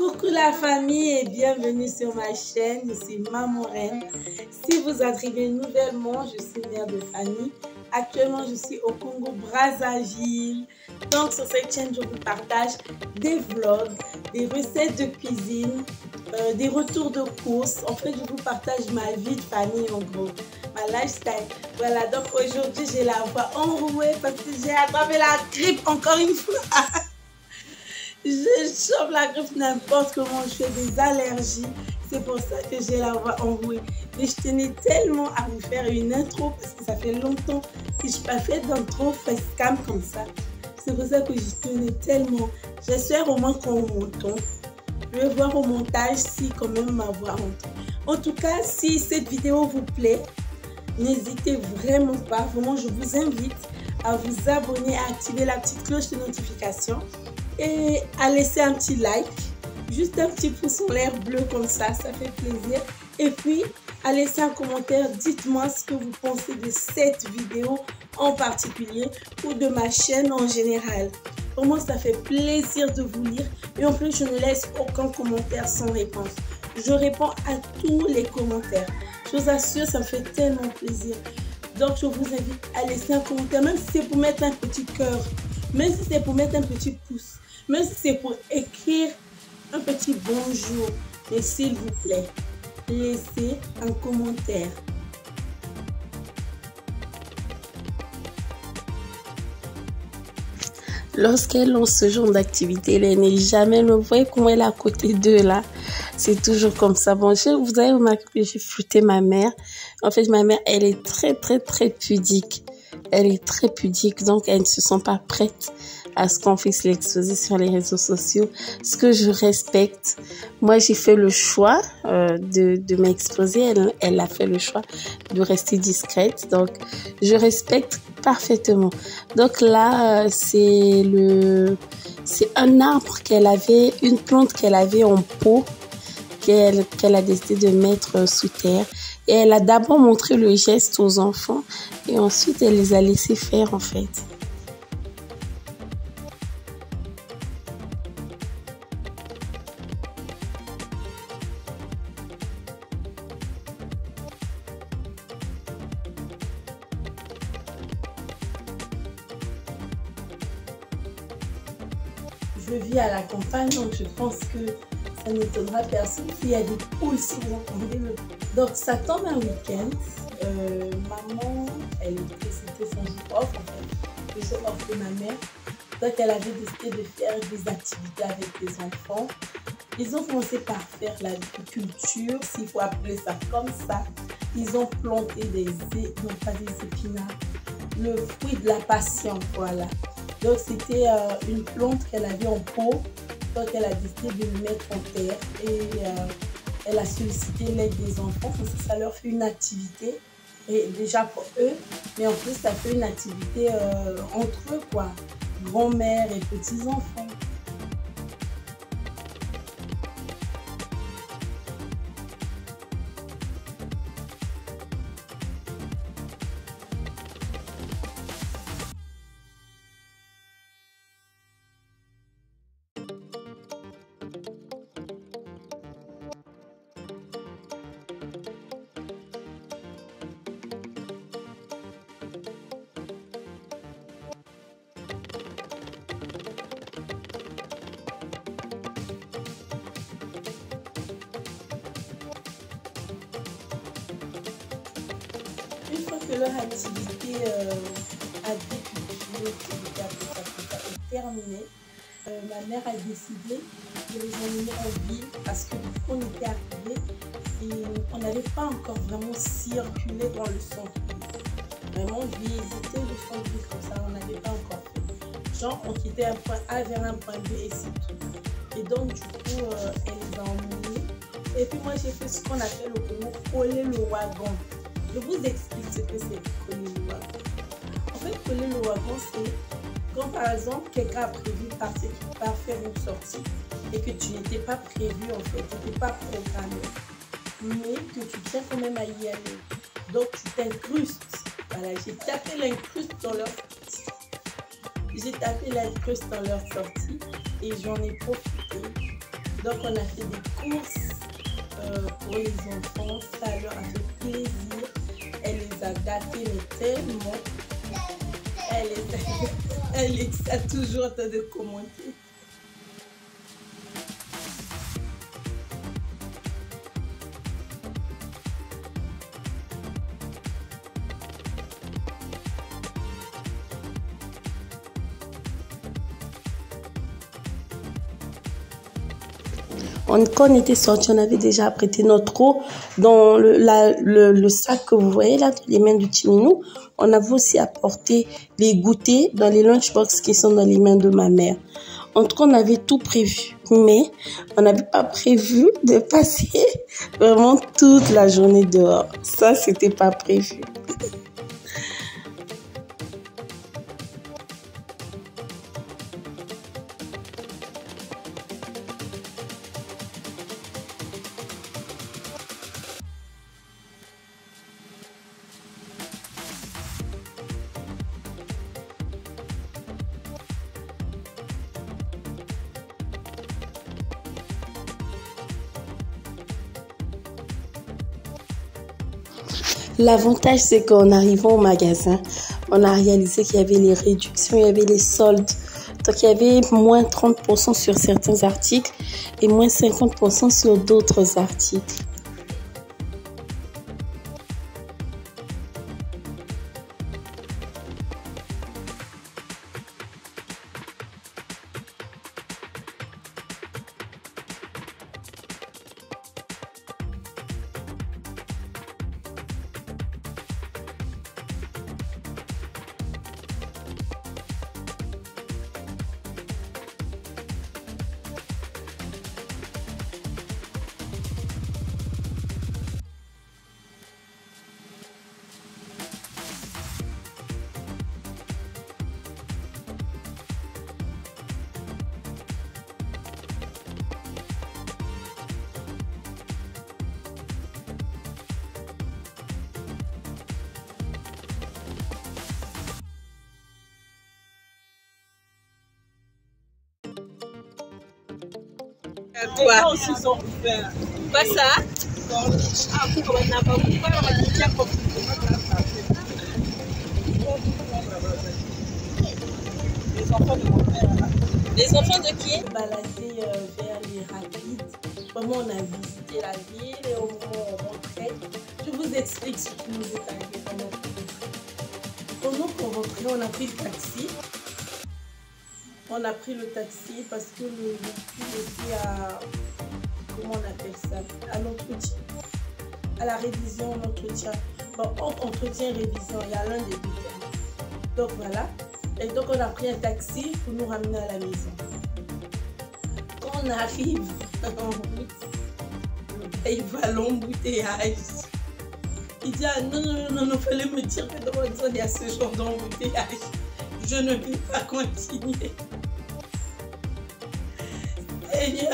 Coucou la famille et bienvenue sur ma chaîne, ici Maman Reine. Si vous arrivez nouvellement, je suis mère de famille. Actuellement, je suis au Congo Brazzaville. Donc sur cette chaîne, je vous partage des vlogs, des recettes de cuisine, des retours de courses. En fait, je vous partage ma vie de famille en gros, ma lifestyle. Voilà, donc aujourd'hui, j'ai la voix enrouée parce que j'ai attrapé la grippe encore une fois. Je chope la grippe n'importe comment, je fais des allergies. C'est pour ça que j'ai la voix enrouée. Mais je tenais tellement à vous faire une intro parce que ça fait longtemps que je n'ai pas fait d'intro facecam comme ça. C'est pour ça que je tenais tellement. J'espère au moins qu'on m'entend. Je vais voir au montage si quand même ma voix entend. En tout cas, si cette vidéo vous plaît, n'hésitez vraiment pas. Vraiment, je vous invite à vous abonner, à activer la petite cloche de notification et à laisser un petit like, juste un petit pouce en l'air bleu comme ça fait plaisir. Et puis à laisser un commentaire, dites-moi ce que vous pensez de cette vidéo en particulier ou de ma chaîne en général. Pour moi ça fait plaisir de vous lire et en plus je ne laisse aucun commentaire sans réponse. Je réponds à tous les commentaires, je vous assure, ça me fait tellement plaisir. Donc je vous invite à laisser un commentaire, même si c'est pour mettre un petit cœur, même si c'est pour mettre un petit pouce, même si c'est pour écrire un petit bonjour. Mais s'il vous plaît, laissez un commentaire. Lorsqu'elle lance ce genre d'activité, elle n'est jamais, vous voyez comment elle est à côté d'eux là. C'est toujours comme ça. Bon, vous avez remarqué que j'ai flouté ma mère. En fait, ma mère, elle est très pudique. Elle est très pudique, donc elle ne se sent pas prête à ce qu'on puisse l'exposer sur les réseaux sociaux, ce que je respecte. Moi, j'ai fait le choix de m'exposer. Elle a fait le choix de rester discrète, donc je respecte parfaitement. Donc là, c'est un arbre qu'elle avait, une plante qu'elle avait en pot, qu'elle a décidé de mettre sous terre. Et elle a d'abord montré le geste aux enfants et ensuite elle les a laissés faire en fait. Je vis à la campagne, donc je pense que ça n'étonnera personne s'il y a des poules, si vous entendez le... Donc ça tombe un week-end, maman, c'était son jour off en fait, le jour off de ma mère. Donc elle avait décidé de faire des activités avec les enfants. Ils ont commencé par faire l'agriculture, s'il faut appeler ça comme ça. Ils ont planté non pas des épinards, le fruit de la passion, voilà. Donc c'était une plante qu'elle avait en pot, donc elle a décidé de le mettre en terre et elle a sollicité l'aide des enfants parce que ça leur fait une activité, et déjà pour eux, mais en plus ça fait une activité entre eux quoi, grand-mère et petits-enfants. Une fois que leur activité est terminée, ma mère a décidé de les emmener en ville parce que on était arrivés et on n'avait pas encore vraiment circulé dans le centre-ville. Vraiment visiter le centre-ville comme ça, on n'avait pas encore fait. Genre, on quittait un point A vers un point B et c'est tout. Et donc, du coup, elle les a emmenés. Et puis moi, j'ai fait ce qu'on appelle au Congo coller le wagon. Je vous explique ce que c'est coller le wagon. En fait, coller le wagon, c'est quand par exemple quelqu'un a prévu de partir faire une sortie et que tu n'étais pas prévu en fait, tu n'étais pas programmé, mais que tu tiens quand même à y aller. Donc tu t'incrustes. Voilà, j'ai tapé l'incruste dans leur sortie. J'ai tapé l'incruste dans leur sortie et j'en ai profité Donc on a fait des courses pour les enfants, ça leur a fait plaisir. Elle les a gâtés mais tellement. Elle a toujours en train de commenter. Quand on était sortis, on avait déjà apprêté notre eau dans le sac que vous voyez là, dans les mains du petit Minou. On avait aussi apporté les goûters dans les lunchbox qui sont dans les mains de ma mère. En tout cas, on avait tout prévu, mais on n'avait pas prévu de passer vraiment toute la journée dehors. Ça, c'était pas prévu. L'avantage, c'est qu'en arrivant au magasin, on a réalisé qu'il y avait les réductions, il y avait les soldes. Donc, il y avait moins 30% sur certains articles et moins 50% sur d'autres articles. Quoi Quoi ça? Les enfants de qui? Baladé vers les rapides. Vraiment, on a visité la ville et au moment où on rentrait, je vous explique ce qui nous est arrivé pendant qu'on rentrait, on a pris le taxi. On a pris le taxi parce que le véhicule était à, comment on appelle ça, à l'entretien, à la révision, l'entretien. Bon, entre entretien et révision, il y a l'un des deux termes. Donc voilà. Et donc on a pris un taxi pour nous ramener à la maison. Quand on arrive en route, le gars il voit l'embouteillage. Il dit ah, non, fallait me dire que dans votre zone il y a ce genre d'embouteillage. Je ne peux pas continuer. Et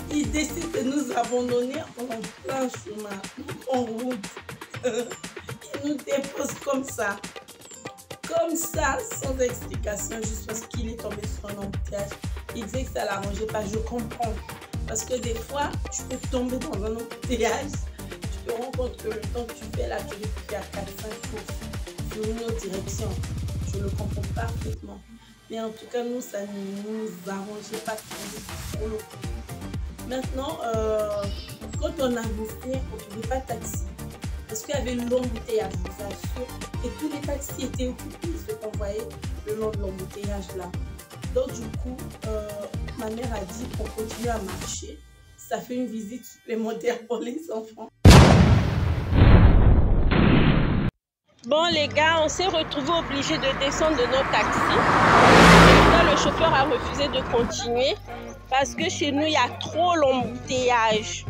il décide de nous abandonner en plein chemin, en route. Il nous dépose comme ça, sans explication, juste parce qu'il est tombé sur un embouteillage. Il disait que ça ne l'arrangeait pas, je comprends. Parce que des fois, tu peux tomber dans un embouteillage, tu te rends compte que le temps que tu fais là, tu peux faire 4-5 courses sur une autre direction. Je le comprends parfaitement. Mais en tout cas, nous, ça ne nous arrangeait pas pour le coup. Maintenant, quand on a bouffé, on ne trouvait pas de taxi. Parce qu'il y avait l'embouteillage, je vous assure. Et tous les taxis étaient occupés, ce qu'on voyait le long de l'embouteillage là. Donc du coup, ma mère a dit qu'on continue à marcher. Ça fait une visite supplémentaire pour les enfants. Bon les gars, on s'est retrouvés obligés de descendre de notre taxi. Là, le chauffeur a refusé de continuer parce que chez nous, il y a trop l'embouteillage.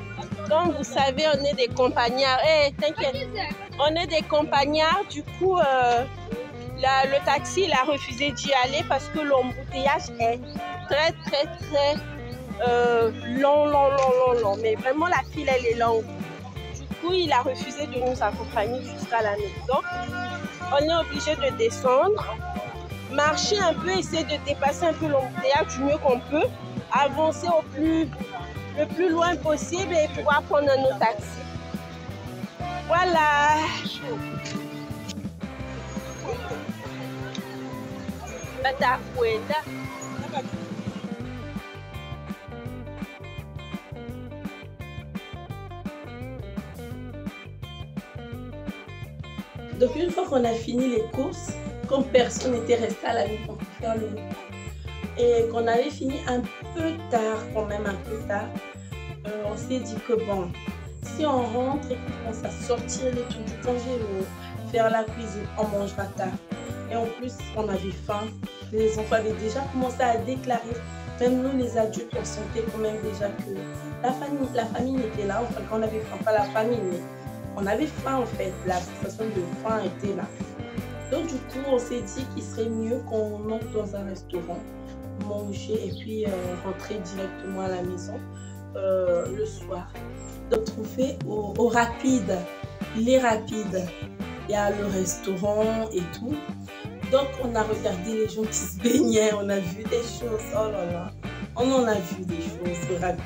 Comme vous savez, on est des campagnards. T'inquiète. On est des campagnards. Du coup, le taxi, il a refusé d'y aller parce que l'embouteillage est très long. Mais vraiment, la file, elle est longue. Du coup, il a refusé de nous accompagner jusqu'à la maison. On est obligé de descendre, marcher un peu, essayer de dépasser un peu l'embouteillage du mieux qu'on peut avancer le plus loin possible et pouvoir prendre un autre taxi. Voilà. Donc une fois qu'on a fini les courses, comme personne n'était resté à la maison pour faire le repas, et qu'on avait fini un peu tard, quand même un peu tard, on s'est dit que bon, si on rentre et qu'on commence à sortir les trucs du congélo, faire la cuisine, on mangera tard. Et en plus, on avait faim. Les enfants avaient déjà commencé à déclarer. Même nous, les adultes, on sentait quand même déjà que la famille était là. Enfin, quand on avait faim, pas la famille, mais on avait faim en fait. La sensation de faim était là. Donc du coup, on s'est dit qu'il serait mieux qu'on entre dans un restaurant, manger et puis rentrer directement à la maison le soir. Donc on fait au rapide, les rapides. Il y a le restaurant et tout. Donc on a regardé les gens qui se baignaient, on a vu des choses, oh là là, on en a vu des choses rapides.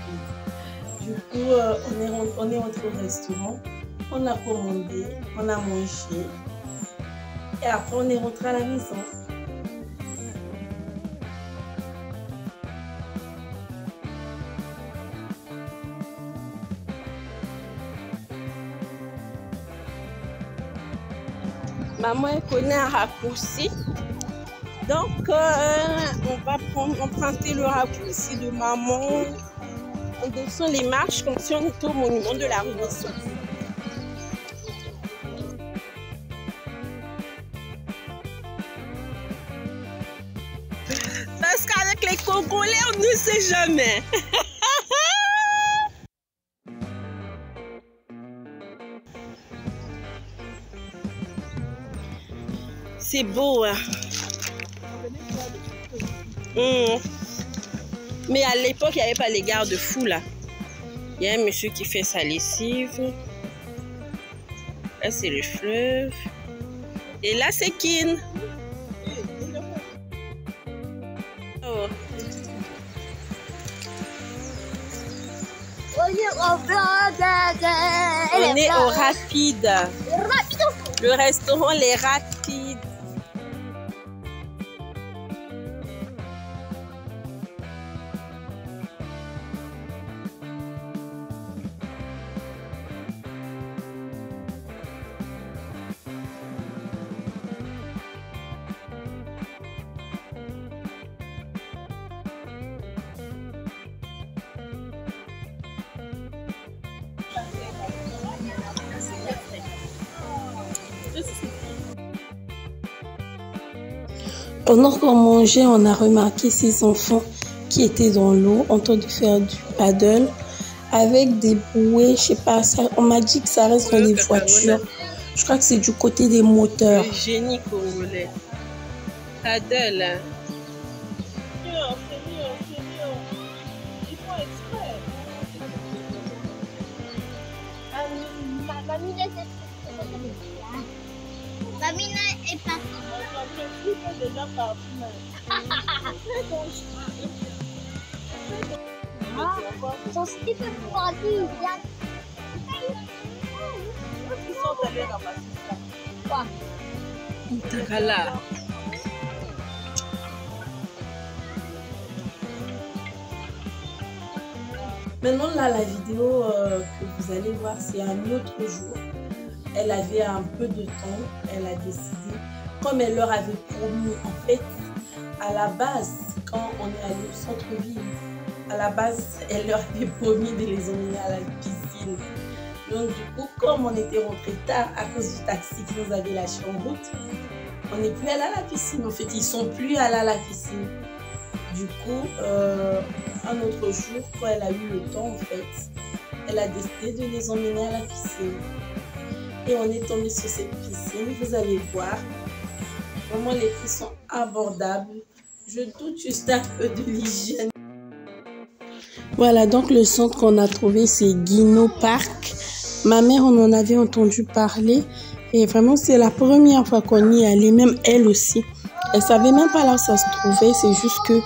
Du coup, on est entré au restaurant, on a commandé, on a mangé et après on est rentré à la maison. Maman elle connaît un raccourci, donc on va emprunter le raccourci de maman. On descend les marches comme si on était au monument de la Renaissance. Parce qu'avec les Congolais, on ne sait jamais. C'est beau, hein? Mais à l'époque, il n'y avait pas les garde-fous là. Il y a un monsieur qui fait sa lessive. Là, c'est le fleuve. Et là, c'est Kin. Oh. On est au Rapide. Le restaurant Les Rapides. Pendant qu'on mangeait, on a remarqué ces enfants qui étaient dans l'eau en train de faire du paddle avec des bouées, je sais pas, ça, on m'a dit que ça reste dans les voitures. Je crois que c'est du côté des moteurs. Le génie congolais. Paddle. Mamina est partie. Son slip est pour aller. Ils sont allés dans ma système. Quoi? Voilà. Maintenant, là, la vidéo que vous allez voir, c'est un autre jour. Elle avait un peu de temps, elle a décidé, comme elle leur avait promis, en fait, à la base, quand on est allé au centre-ville, à la base, elle leur avait promis de les emmener à la piscine. Donc, du coup, comme on était rentré tard à cause du taxi qui nous avait lâché en route, on n'est plus allé à la piscine. En fait, ils sont plus allés à la piscine. Du coup, un autre jour, quand elle a eu le temps, en fait, elle a décidé de les emmener à la piscine. Et on est tombé sur cette piscine, vous allez voir. Vraiment, les prix sont abordables. Je doute juste un peu de l'hygiène. Voilà, donc le centre qu'on a trouvé, c'est Guino Park. Ma mère, on en avait entendu parler. Et vraiment, c'est la première fois qu'on y allait, même elle aussi. Elle savait même pas là où ça se trouvait, c'est juste que...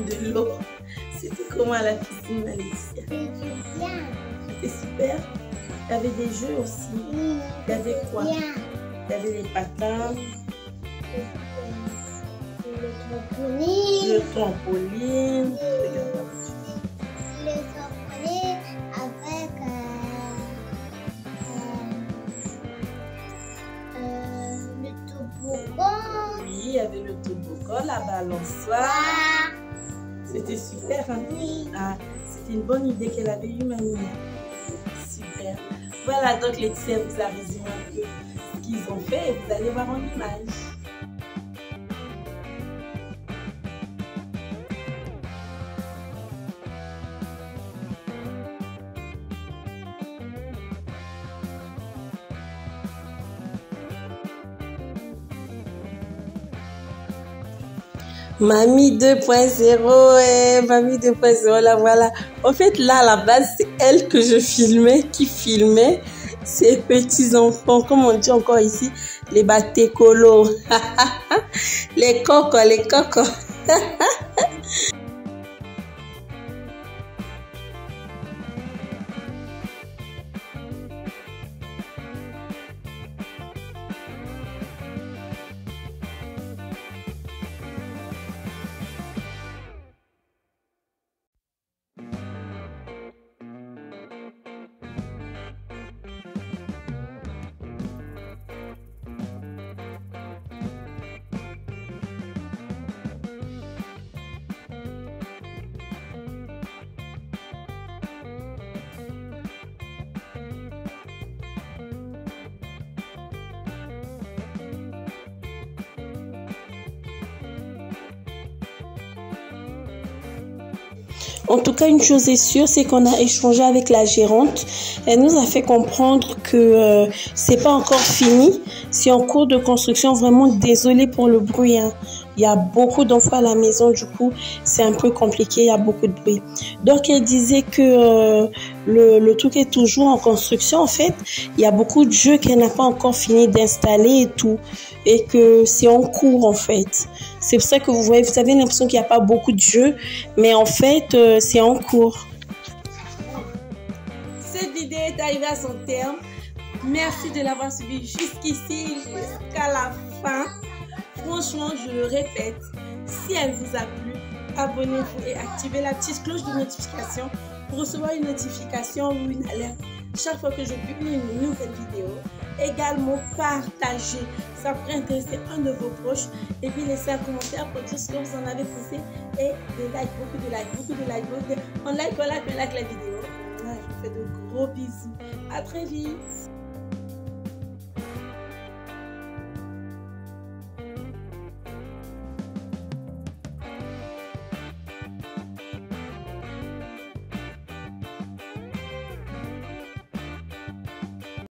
de l'eau. C'était comment à la piscine, Alicia? C'était bien. C'était super. Il y avait des jeux aussi. Oui. Il y avait quoi? Bien. Il y avait les patins. Le trampoline. Le trampoline. Regarde. Le trampoline avec le toboggan. Oui, il y avait le toboggan, la balançoire. Ah, C'était super, hein? oui. Ah, c'était une bonne idée qu'elle avait eue, mamie. Super. Voilà, donc Laetitia vous a résumé un peu ce qu'ils ont fait et vous allez voir en image. Mamie 2.0, Mamie 2.0, la voilà. En fait, là, à la base, c'est elle que je filmais, qui filmait ces petits-enfants, comme on dit encore ici, les batécolos. Les cocos, les cocos. En tout cas, une chose est sûre, c'est qu'on a échangé avec la gérante. Elle nous a fait comprendre que c'est pas encore fini. C'est en cours de construction. Vraiment désolée pour le bruit, hein. Il y a beaucoup d'enfants à la maison, du coup, c'est un peu compliqué, il y a beaucoup de bruit. Donc, elle disait que le truc est toujours en construction. En fait, il y a beaucoup de jeux qu'elle n'a pas encore fini d'installer et tout. Et que c'est en cours, en fait. C'est pour ça que vous avez l'impression qu'il n'y a pas beaucoup de jeux. Mais en fait, c'est en cours. Cette vidéo est arrivée à son terme. Merci de l'avoir suivi jusqu'ici, jusqu'à la fin. Franchement, je le répète, si elle vous a plu, abonnez-vous et activez la petite cloche de notification pour recevoir une notification ou une alerte chaque fois que je publie une nouvelle vidéo. Également, partagez, ça pourrait intéresser un de vos proches. Et puis, laissez un commentaire pour dire ce que vous en avez pensé. Et des likes, beaucoup de likes, beaucoup de likes. On like la vidéo. Je vous fais de gros bisous. À très vite.